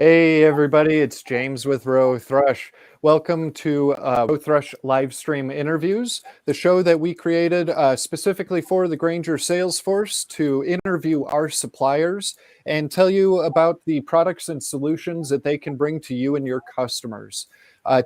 Hey everybody, it's James with Rowe-Thrush. Welcome to Rowe-Thrush Livestream Interviews, the show that we created specifically for the Grainger sales force to interview our suppliers and tell you about the products and solutions that they can bring to you and your customers.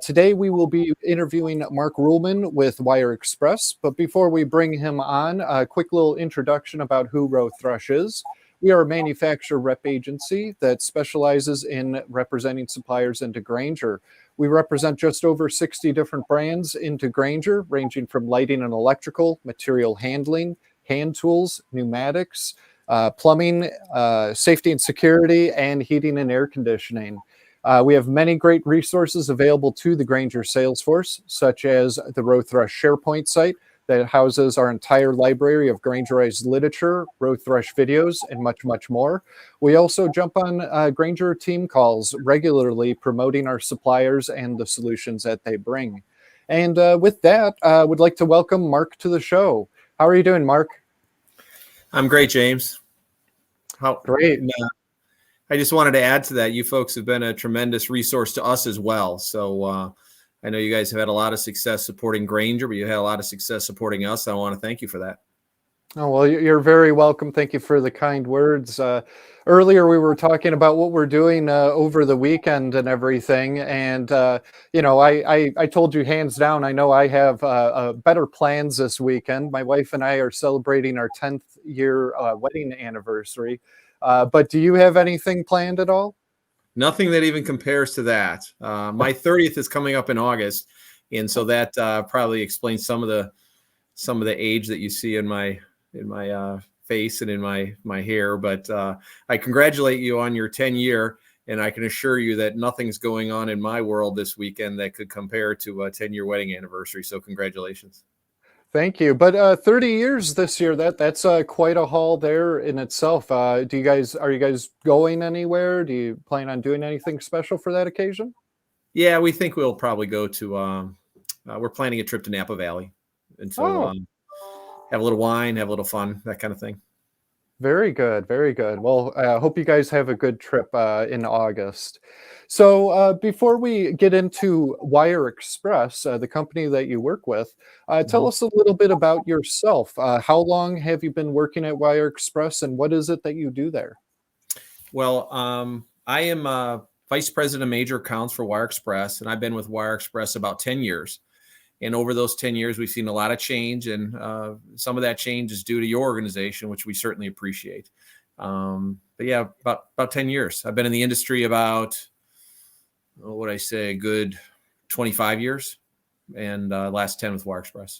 Today we will be interviewing Mark Ruhlman with WireXpress, but before we bring him on, a quick little introduction about who Rowe-Thrush is. We are a manufacturer rep agency that specializes in representing suppliers into Grainger. We represent just over 60 different brands into Grainger, ranging from lighting and electrical, material handling, hand tools, pneumatics, plumbing, safety and security, and heating and air conditioning. We have many great resources available to the Grainger sales force, such as the Rowe-Thrush SharePoint site, that houses our entire library of Graingerized literature, Rowe-Thrush videos, and much, much more. We also jump on Grainger team calls regularly, promoting our suppliers and the solutions that they bring. And with that, I would like to welcome Mark to the show. How are you doing, Mark? I'm great, James. Great. I just wanted to add to that. You folks have been a tremendous resource to us as well. So I know you guys have had a lot of success supporting Grainger, but you had a lot of success supporting us. I want to thank you for that. Oh, well, you're very welcome. Thank you for the kind words. Earlier, we were talking about what we're doing over the weekend and everything. And, I told you hands down, I know I have better plans this weekend. My wife and I are celebrating our 10th year wedding anniversary. But do you have anything planned at all? Nothing that even compares to that. My 30th is coming up in August, and so that probably explains some of the age that you see in my face and in my hair. But I congratulate you on your 10-year, and I can assure you that nothing's going on in my world this weekend that could compare to a 10-year wedding anniversary. So congratulations. Thank you. But 30 years this year, that's quite a haul there in itself. Are you guys going anywhere? Do you plan on doing anything special for that occasion? Yeah, we think we'll probably go to, we're planning a trip to Napa Valley. And so have a little wine, have a little fun, that kind of thing. Very good. Very good. Well, I hope you guys have a good trip in August. So before we get into WireXpress, the company that you work with, tell us a little bit about yourself. How long have you been working at WireXpress, and what is it that you do there? Well, I am Vice President of Major Accounts for WireXpress, and I've been with WireXpress about 10 years. And over those 10 years, we've seen a lot of change, and some of that change is due to your organization, which we certainly appreciate. But yeah, about 10 years. I've been in the industry about, what would I say, a good 25 years, and last 10 with WireXpress.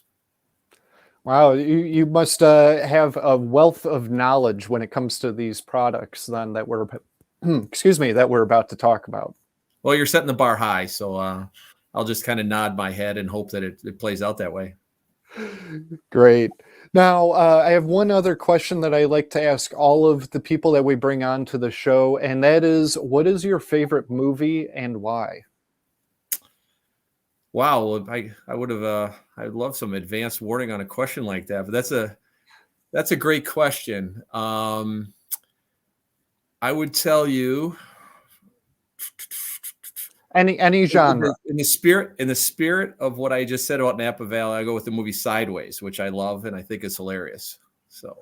Wow, you must have a wealth of knowledge when it comes to these products then that we're, excuse me, that we're about to talk about. Well, you're setting the bar high, so I'll just kind of nod my head and hope that it plays out that way. Great. Now, I have one other question that I like to ask all of the people that we bring on to the show, and that is, what is your favorite movie and why? Wow, I would have I'd love some advanced warning on a question like that, but that's a great question. I would tell you any genre. In the spirit of what I just said about Napa Valley, I go with the movie Sideways, which I love and I think is hilarious. So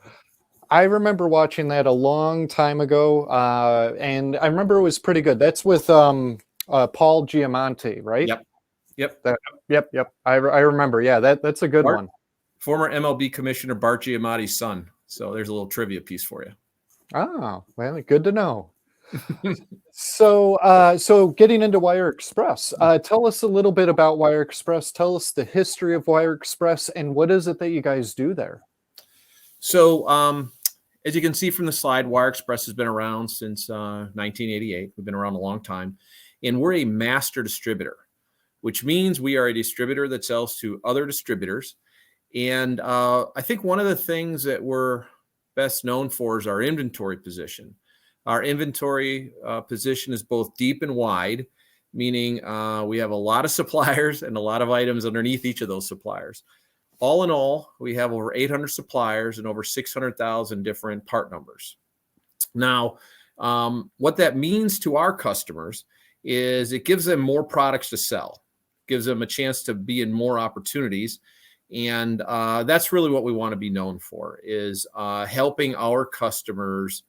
I remember watching that a long time ago, and I remember it was pretty good. That's with Paul Giamatti, right? Yep. Yep. I remember. Yeah, that's a good one. Former MLB Commissioner Bart Giamatti's son. So there's a little trivia piece for you. Oh, well, good to know. So getting into WireXpress, tell us a little bit about WireXpress. Tell us the history of WireXpress and what is it that you guys do there? So as you can see from the slide, WireXpress has been around since 1988. We've been around a long time, and we're a master distributor, which means we are a distributor that sells to other distributors. And I think one of the things that we're best known for is our inventory position. Our inventory position is both deep and wide, meaning we have a lot of suppliers and a lot of items underneath each of those suppliers. All in all, we have over 800 suppliers and over 600,000 different part numbers. Now, What that means to our customers is it gives them more products to sell, gives them a chance to be in more opportunities. And that's really what we want to be known for, is helping our customers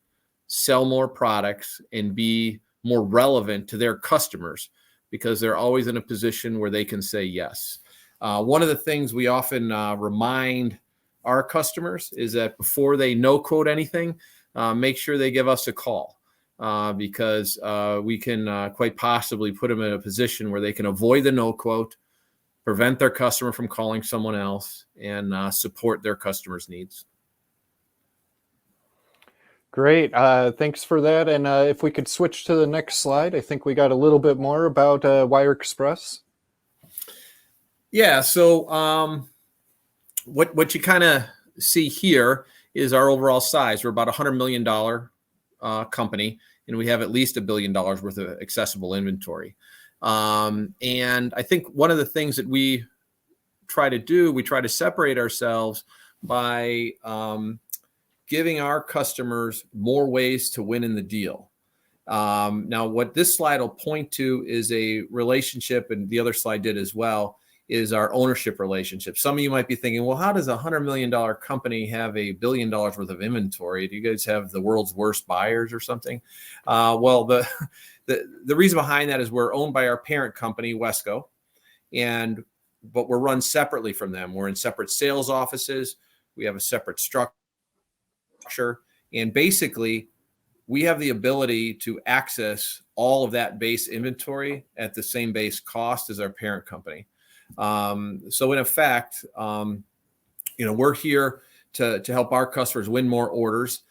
sell more products and be more relevant to their customers, because they're always in a position where they can say yes. One of the things we often remind our customers is that before they no quote anything, make sure they give us a call, because we can quite possibly put them in a position where they can avoid the no quote, prevent their customer from calling someone else, and support their customers' needs. Great. Thanks for that. And if we could switch to the next slide, I think we got a little bit more about WireXpress. Yeah. So what you kind of see here is our overall size. We're about $100 million company, and we have at least $1 billion worth of accessible inventory. And I think one of the things that we try to do, we try to separate ourselves by giving our customers more ways to win in the deal. Now, what this slide will point to is a relationship, and the other slide did as well, is our ownership relationship. Some of you might be thinking, well, how does a $100 million company have $1 billion worth of inventory? Do you guys have the world's worst buyers or something? Well, the reason behind that is we're owned by our parent company, Wesco, but we're run separately from them. We're in separate sales offices. We have a separate structure. And basically, we have the ability to access all of that base inventory at the same base cost as our parent company. So in effect, we're here to help our customers win more orders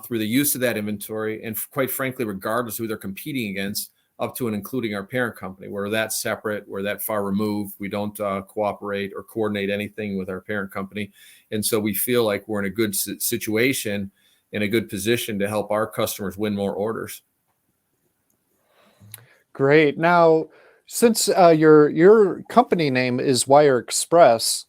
through the use of that inventory, and quite frankly, regardless of who they're competing against, up to and including our parent company. We're that separate, we're that far removed. We don't cooperate or coordinate anything with our parent company, and so we feel like we're in a good situation, in a good position to help our customers win more orders. Great. Now, since your company name is WireXpress,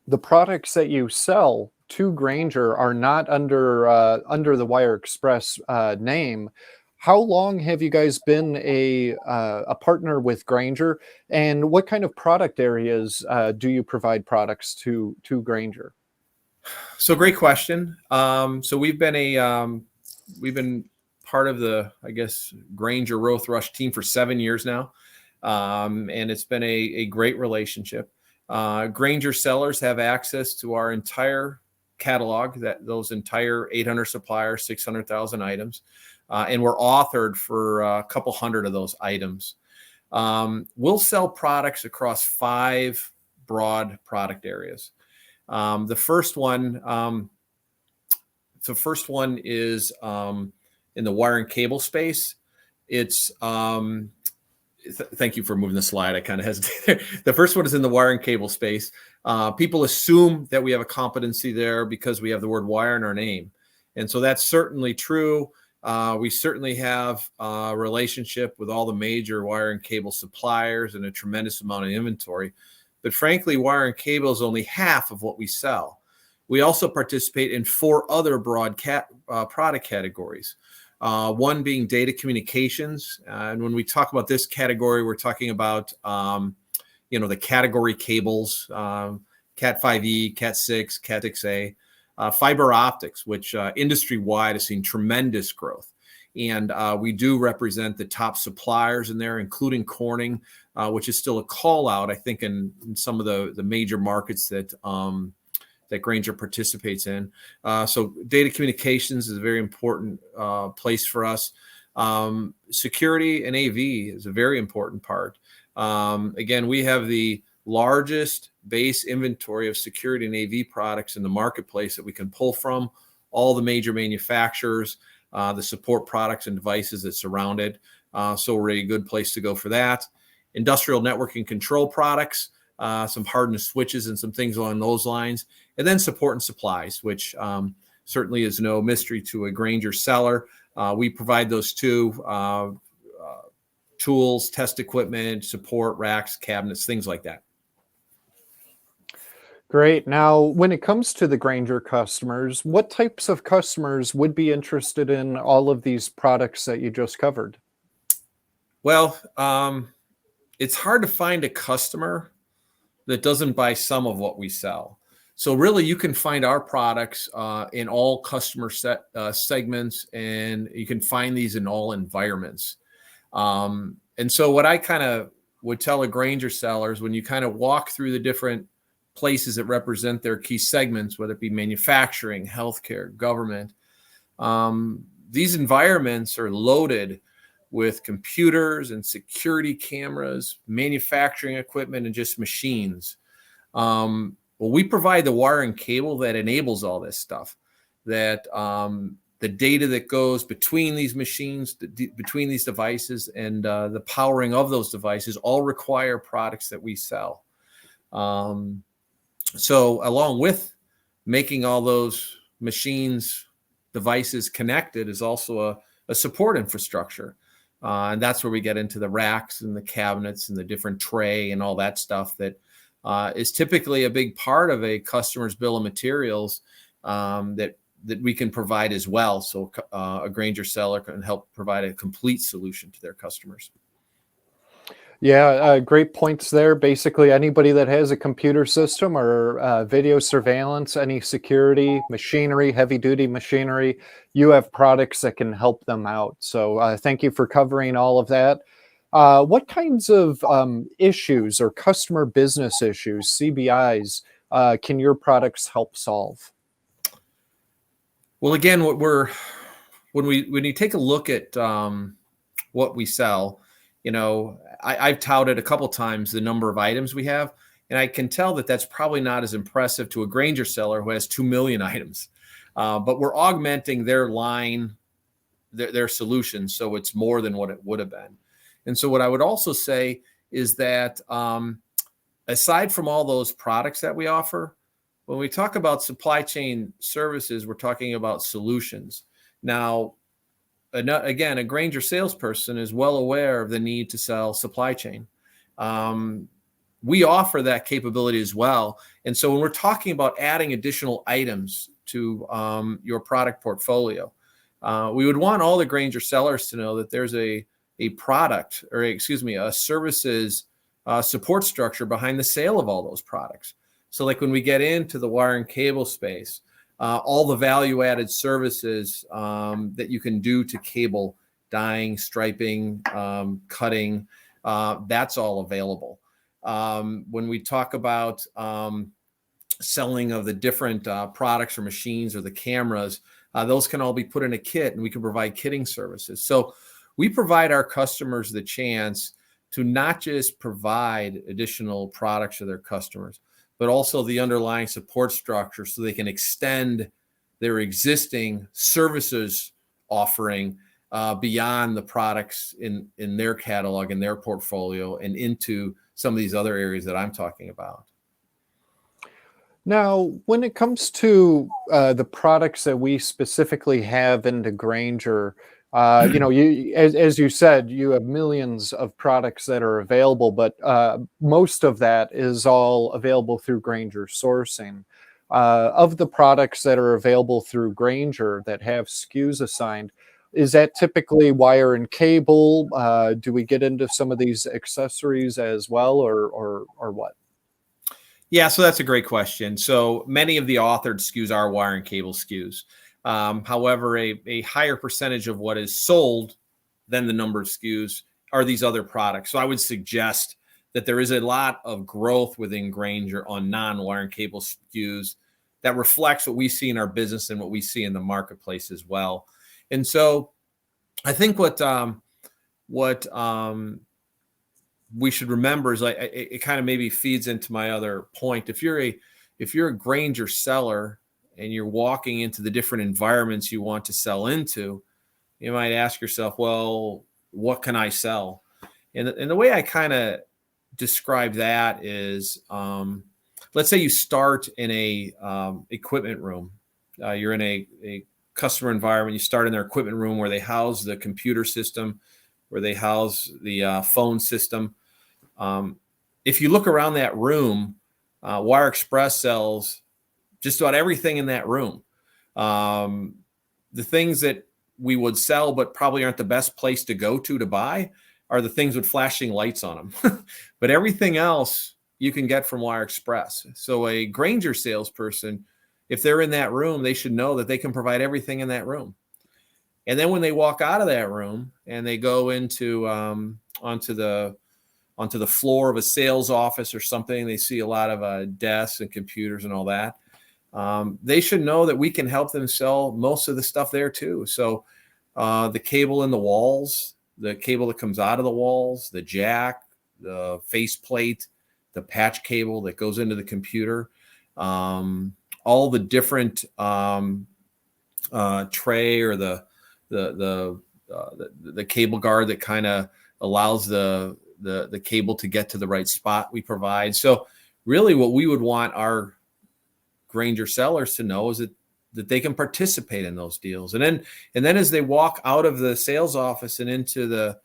the products that you sell to Grainger are not under the WireXpress name. How long have you guys been a partner with Grainger, and what kind of product areas do you provide products to Grainger? So great question. So we've been part of the, I guess, Grainger Rowe-Thrush team for 7 years now. And it's been a great relationship. Grainger sellers have access to our entire catalog, those entire 800 suppliers, 600,000 items. And we're authored for a couple hundred of those items. We'll sell products across 5 broad product areas. The first one is in the wire and cable space. It's thank you for moving the slide. I kind of hesitated. The first one is in the wire and cable space. People assume that we have a competency there because we have the word wire in our name. And so that's certainly true. We certainly have a relationship with all the major wire and cable suppliers and a tremendous amount of inventory. But frankly, wire and cable is only half of what we sell. We also participate in 4 other broad product categories. One being data communications. And when we talk about this category, we're talking about, the category cables, Cat 5e, Cat 6, Cat 6a, fiber optics, which industry-wide has seen tremendous growth. And we do represent the top suppliers in there, including Corning, which is still a call out, I think, in some of the major markets that Grainger participates in. So data communications is a very important place for us. Security and AV is a very important part. Again, we have the largest base inventory of security and AV products in the marketplace that we can pull from, all the major manufacturers, the support products and devices that surround it. So we're a good place to go for that. Industrial networking control products, some hardened switches and some things along those lines. And then support and supplies, which certainly is no mystery to a Grainger seller. We provide those too: tools, test equipment, support, racks, cabinets, things like that. Great. Now, when it comes to the Grainger customers, what types of customers would be interested in all of these products that you just covered? Well, it's hard to find a customer that doesn't buy some of what we sell. So really, you can find our products in all customer segments, and you can find these in all environments. And so what I kind of would tell a Grainger sellers, when you kind of walk through the different places that represent their key segments, whether it be manufacturing, healthcare, government, these environments are loaded with computers and security cameras, manufacturing equipment, and just machines. Well, we provide the wire and cable that enables all this stuff, that the data that goes between these machines, between these devices, and the powering of those devices all require products that we sell. So along with making all those machines, devices connected is also a support infrastructure. And that's where we get into the racks and the cabinets and the different tray and all that stuff that is typically a big part of a customer's bill of materials that we can provide as well. So a Grainger seller can help provide a complete solution to their customers. Yeah, great points there. Basically, anybody that has a computer system or video surveillance, any security, machinery, heavy-duty machinery, you have products that can help them out. So thank you for covering all of that. What kinds of issues or customer business issues, CBIs, can your products help solve? Well, again, when you take a look at what we sell, I've touted a couple times the number of items we have, and I can tell that that's probably not as impressive to a Grainger seller who has 2 million items. But we're augmenting their line, their solutions, so it's more than what it would have been. And so what I would also say is that aside from all those products that we offer, when we talk about supply chain services, we're talking about solutions. Now, again, a Grainger salesperson is well aware of the need to sell supply chain. We offer that capability as well. And so when we're talking about adding additional items to your product portfolio, we would want all the Grainger sellers to know that there's a product, or a services support structure behind the sale of all those products. So like when we get into the wire and cable space, all the value-added services that you can do to cable, dyeing, striping, cutting, that's all available. When we talk about selling of the different products or machines or the cameras, those can all be put in a kit, and we can provide kitting services. So we provide our customers the chance to not just provide additional products to their customers, but also the underlying support structure so they can extend their existing services offering beyond the products in their catalog and their portfolio and into some of these other areas that I'm talking about. Now, when it comes to the products that we specifically have into Grainger, as you said, you have millions of products that are available, but most of that is all available through Grainger sourcing. Of the products that are available through Grainger that have SKUs assigned, is that typically wire and cable? Do we get into some of these accessories as well, or what? Yeah, so that's a great question. So many of the authored SKUs are wire and cable SKUs. However, a higher percentage of what is sold than the number of SKUs are these other products. So I would suggest that there is a lot of growth within Grainger on non-wire and cable SKUs that reflects what we see in our business and what we see in the marketplace as well. And so I think what we should remember is, like, it kind of maybe feeds into my other point. If you're a Grainger seller and you're walking into the different environments you want to sell into, you might ask yourself, well, what can I sell? And the way I kind of describe that is, let's say you start in a equipment room. You're in a customer environment. You start in their equipment room where they house the computer system, where they house the phone system. If you look around that room, WireXpress sells just about everything in that room. The things that we would sell but probably aren't the best place to go to buy are the things with flashing lights on them. But everything else you can get from WireXpress. So a Grainger salesperson, if they're in that room, they should know that they can provide everything in that room. And then when they walk out of that room and they go into onto the floor of a sales office or something, they see a lot of desks and computers and all that. They should know that we can help them sell most of the stuff there too. So the cable in the walls, the cable that comes out of the walls, the jack, the faceplate, the patch cable that goes into the computer, all the different tray or the cable guard that kind of allows the cable to get to the right spot we provide. So really what we would want our Grainger sellers to know is that they can participate in those deals. And then as they walk out of the sales office and into the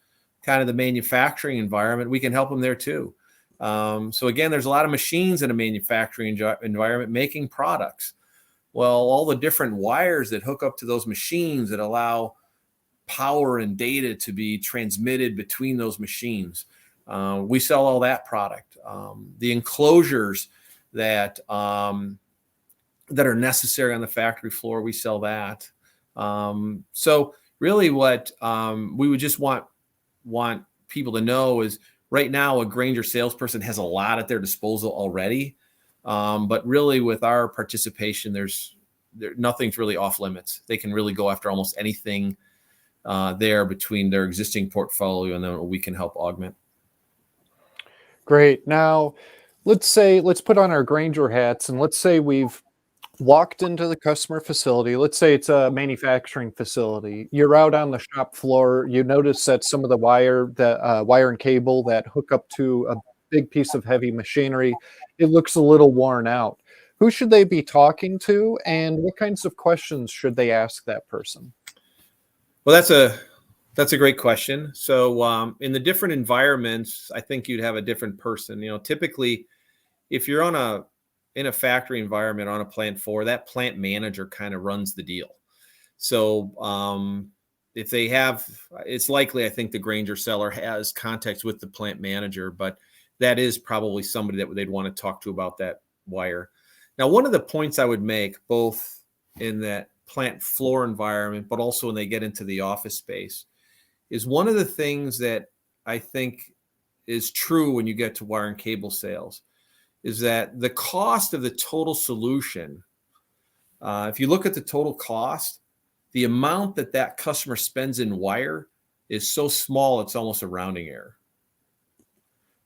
kind of the manufacturing environment, we can help them there too. So again, there's a lot of machines in a manufacturing environment making products. Well, all the different wires that hook up to those machines that allow power and data to be transmitted between those machines. We sell all that product. The enclosures that are necessary on the factory floor, we sell that. So really what we would just want people to know is right now a Grainger salesperson has a lot at their disposal already. But really with our participation, nothing's really off limits. They can really go after almost anything there between their existing portfolio and then what we can help augment. Great. Now, let's put on our Grainger hats and let's say we've walked into the customer facility. Let's say it's a manufacturing facility. You're out on the shop floor. You notice that some of the wire and cable that hook up to a big piece of heavy machinery, it looks a little worn out. Who should they be talking to, and what kinds of questions should they ask that person? Well, that's a great question. So in the different environments, I think you'd have a different person. Typically, if you're in a factory environment on a plant floor, that plant manager kind of runs the deal. So if they have, it's likely I think the Grainger seller has contacts with the plant manager, but that is probably somebody that they'd want to talk to about that wire. Now, one of the points I would make both in that plant floor environment, but also when they get into the office space, is one of the things that I think is true when you get to wire and cable sales is that the cost of the total solution, if you look at the total cost, the amount that customer spends in wire is so small, it's almost a rounding error.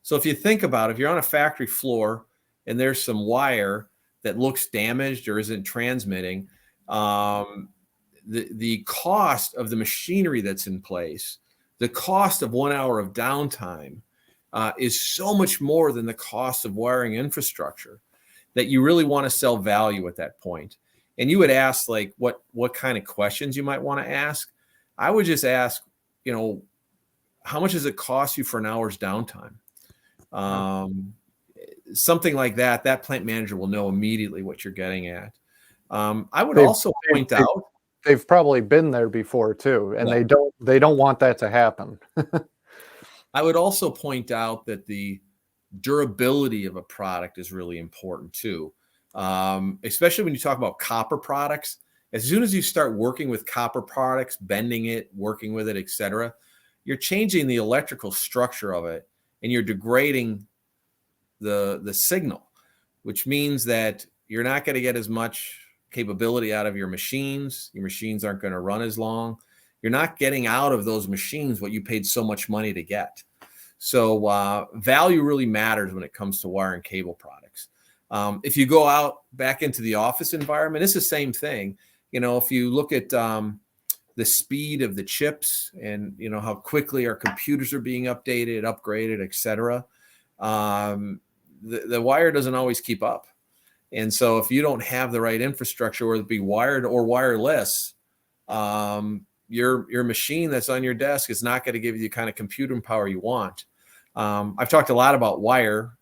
So if you think about it, if you're on a factory floor and there's some wire that looks damaged or isn't transmitting, the cost of the machinery that's in place, the cost of 1 hour of downtime is so much more than the cost of wiring infrastructure that you really want to sell value at that point. And you would ask like what kind of questions you might want to ask. I would just ask, how much does it cost you for an hour's downtime? Something like that. That plant manager will know immediately what you're getting at. I would also point out they've probably been there before too, and yeah. they don't want that to happen. I would also point out that the durability of a product is really important too, especially when you talk about copper products. As soon as you start working with copper products, bending it, working with it, etc., you're changing the electrical structure of it, and you're degrading the signal, which means that you're not going to get as much capability out of your machines. Your machines aren't going to run as long. You're not getting out of those machines what you paid so much money to get. So value really matters when it comes to wire and cable products. If you go out back into the office environment, it's the same thing. If you look at the speed of the chips and how quickly our computers are being updated, upgraded, etc., the wire doesn't always keep up. And so if you don't have the right infrastructure, whether it be wired or wireless, your machine that's on your desk is not going to give you the kind of computing power you want. I've talked a lot about wire.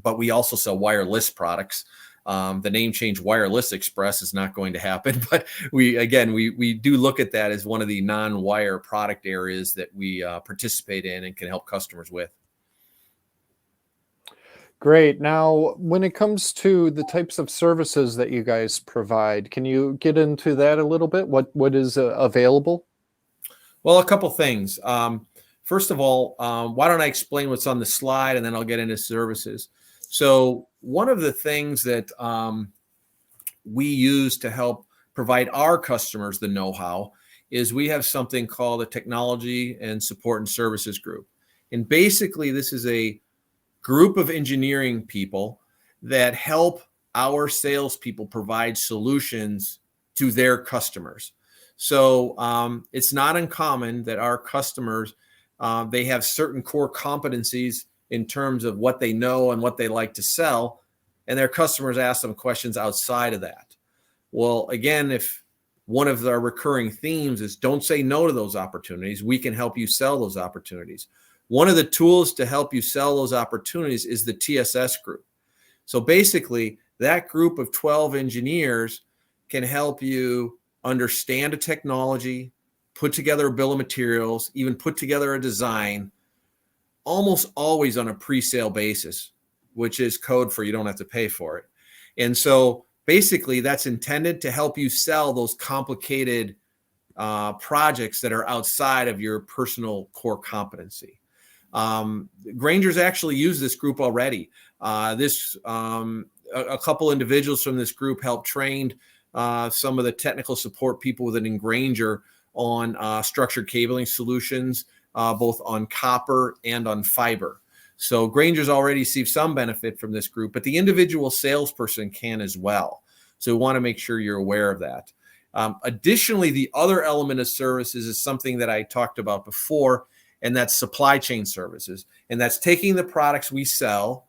but we also sell wireless products. The name change WireXpress is not going to happen, but we do look at that as one of the non-wire product areas that we participate in and can help customers with. Great. Now, when it comes to the types of services that you guys provide, can you get into that a little bit? What is available? Well, a couple things. First of all, why don't I explain what's on the slide, and then I'll get into services. So one of the things that we use to help provide our customers the know-how is we have something called a technology and support and services group. And basically, this is a group of engineering people that help our salespeople provide solutions to their customers. So it's not uncommon that our customers, they have certain core competencies in terms of what they know and what they like to sell, and their customers ask them questions outside of that. Well, again, if one of our recurring themes is don't say no to those opportunities, we can help you sell those opportunities. One of the tools to help you sell those opportunities is the TSS group. So basically, that group of 12 engineers can help you understand a technology, put together a bill of materials, even put together a design, almost always on a pre-sale basis, which is code for you don't have to pay for it. And so basically, that's intended to help you sell those complicated projects that are outside of your personal core competency. Grainger's actually used this group already. A couple individuals from this group helped train some of the technical support people within Grainger on structured cabling solutions, both on copper and on fiber. So Grainger's already received some benefit from this group, but the individual salesperson can as well. So we want to make sure you're aware of that. Additionally, the other element of services is something that I talked about before, and that's supply chain services. And that's taking the products we sell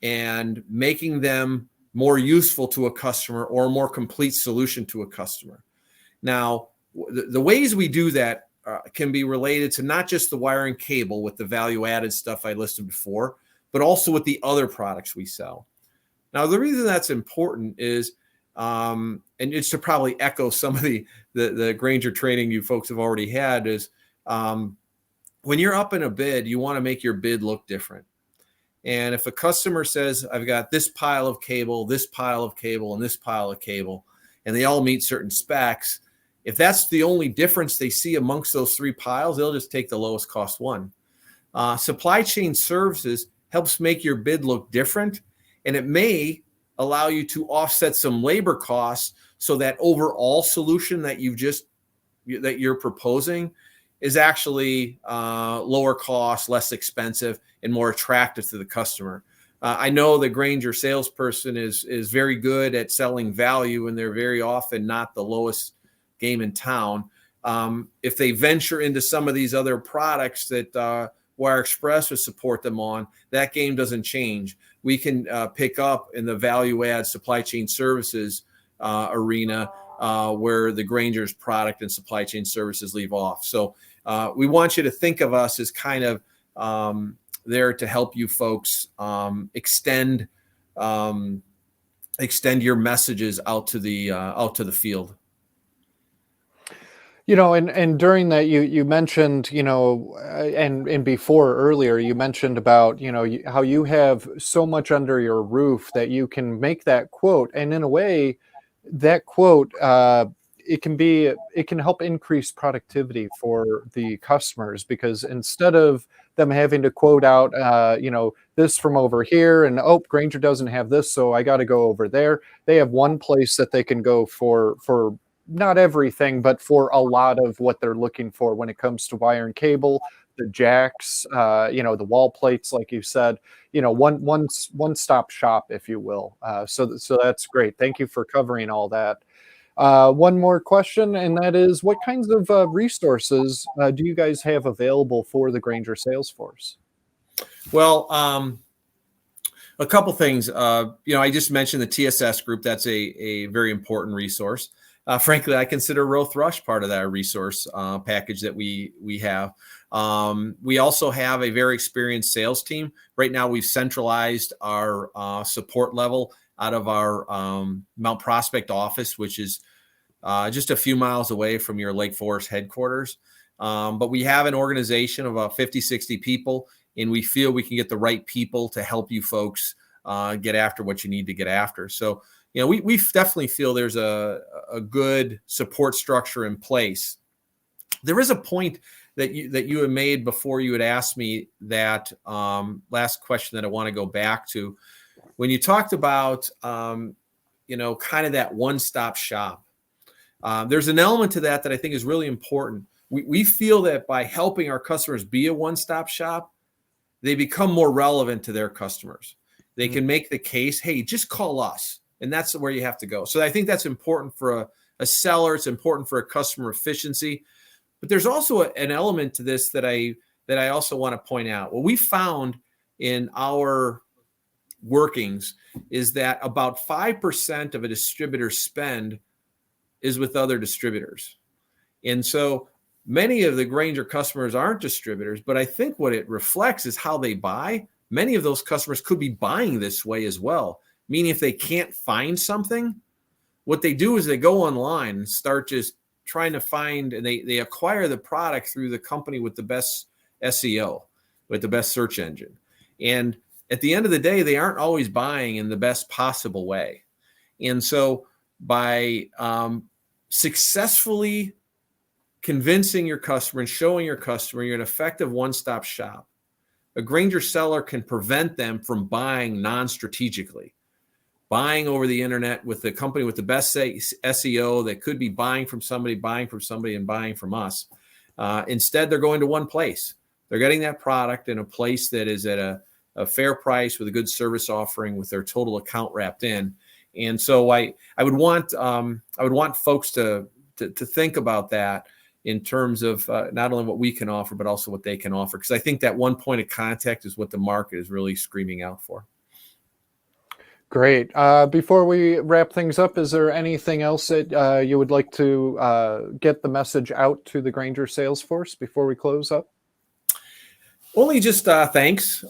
and making them more useful to a customer or a more complete solution to a customer. Now, the ways we do that can be related to not just the wire and cable with the value-added stuff I listed before, but also with the other products we sell. Now, the reason that's important is, and it's to probably echo some of the Grainger training you folks have already had, is when you're up in a bid, you want to make your bid look different. And if a customer says, I've got this pile of cable, this pile of cable, and this pile of cable, and they all meet certain specs, if that's the only difference they see amongst those three piles, they'll just take the lowest cost one. Supply chain services helps make your bid look different, and it may allow you to offset some labor costs so that overall solution that you're proposing is actually lower cost, less expensive, and more attractive to the customer. I know the Grainger salesperson is very good at selling value, and they're very often not the lowest game in town. If they venture into some of these other products that WireXpress would support them on, that game doesn't change. We can pick up in the value-add supply chain services arena where the Grainger's product and supply chain services leave off. So we want you to think of us as kind of there to help you folks extend your messages out to the field. And during that, you mentioned, and before earlier, you mentioned about, how you have so much under your roof that you can make that quote. And in a way, that quote, it can help increase productivity for the customers, because instead of them having to quote out, this from over here, and Grainger doesn't have this, so I got to go over there. They have one place that they can go for not everything, but for a lot of what they're looking for when it comes to wire and cable, the jacks, the wall plates, like you said, one-stop shop, if you will. So that's great. Thank you for covering all that. One more question, and that is, what kinds of resources do you guys have available for the Grainger sales force? Well, a couple things. I just mentioned the TSS group. That's a very important resource. Frankly, I consider Rowe-Thrush part of that resource package that we have. We also have a very experienced sales team. Right now, we've centralized our support level out of our Mount Prospect office, which is just a few miles away from your Lake Forest headquarters. But we have an organization of about 50, 60 people, and we feel we can get the right people to help you folks get after what you need to get after. So, we definitely feel there's a good support structure in place. There is a point that you had made before you had asked me that last question that I want to go back to. When you talked about, kind of that one-stop shop, there's an element to that I think is really important. We feel that by helping our customers be a one-stop shop, they become more relevant to their customers. They can make the case, hey, just call us. And that's where you have to go. So I think that's important for a seller. It's important for a customer efficiency. But there's also an element to this that I also want to point out. What we found in our workings is that about 5% of a distributor's spend is with other distributors. And so many of the Grainger customers aren't distributors, but I think what it reflects is how they buy. Many of those customers could be buying this way as well, meaning if they can't find something, what they do is they go online and start just trying to find, and they acquire the product through the company with the best SEO, with the best search engine. And at the end of the day, they aren't always buying in the best possible way. And so by successfully convincing your customer and showing your customer you're an effective one-stop shop, a Grainger seller can prevent them from buying non-strategically, buying over the internet with the company with the best SEO that could be buying from somebody, and buying from us. Instead, they're going to one place. They're getting that product in a place that is at a fair price with a good service offering with their total account wrapped in. And so I would want folks to think about that in terms of not only what we can offer, but also what they can offer. Because I think that one point of contact is what the market is really screaming out for. Great. Before we wrap things up, is there anything else that you would like to get the message out to the Grainger sales force before we close up? Only just thanks.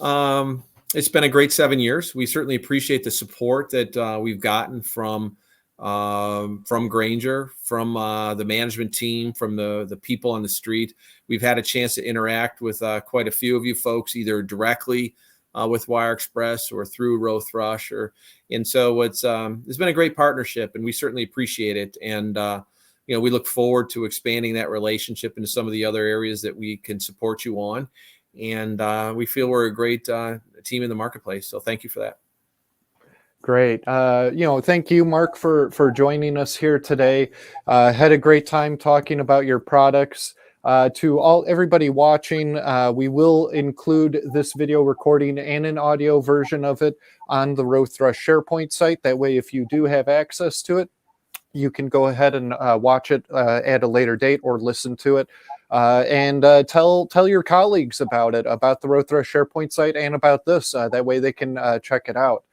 It's been a great 7 years. We certainly appreciate the support that we've gotten from Grainger, from the management team, from the people on the street. We've had a chance to interact with quite a few of you folks, either directly with WireXpress or through Rowe-Thrush, and so it's been a great partnership, and we certainly appreciate it. And we look forward to expanding that relationship into some of the other areas that we can support you on. And we feel we're a great team in the marketplace. So thank you for that. Great. Thank you, Mark, for joining us here today. Had a great time talking about your products. To everybody watching, we will include this video recording and an audio version of it on the Rowe-Thrush SharePoint site. That way, if you do have access to it, you can go ahead and watch it at a later date or listen to it. And tell your colleagues about it, about the Rowe-Thrush SharePoint site and about this. That way they can check it out.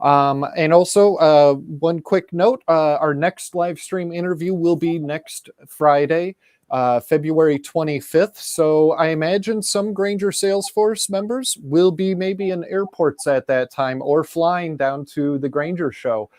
And also, one quick note, our next live stream interview will be next Friday, February 25th. So I imagine some Grainger Salesforce members will be maybe in airports at that time or flying down to the Grainger show.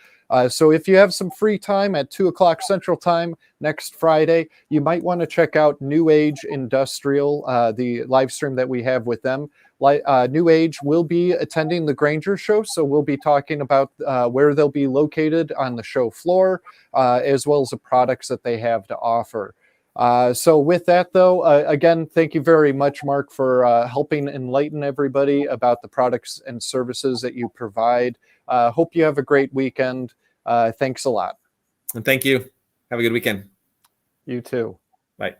So if you have some free time at 2 o'clock Central Time next Friday, you might want to check out New Age Industrial, the live stream that we have with them. New Age will be attending the Grainger show, so we'll be talking about where they'll be located on the show floor, as well as the products that they have to offer. So with that, though, again, thank you very much, Mark, for helping enlighten everybody about the products and services that you provide. Hope you have a great weekend. Thanks a lot. And thank you. Have a good weekend. You too. Bye.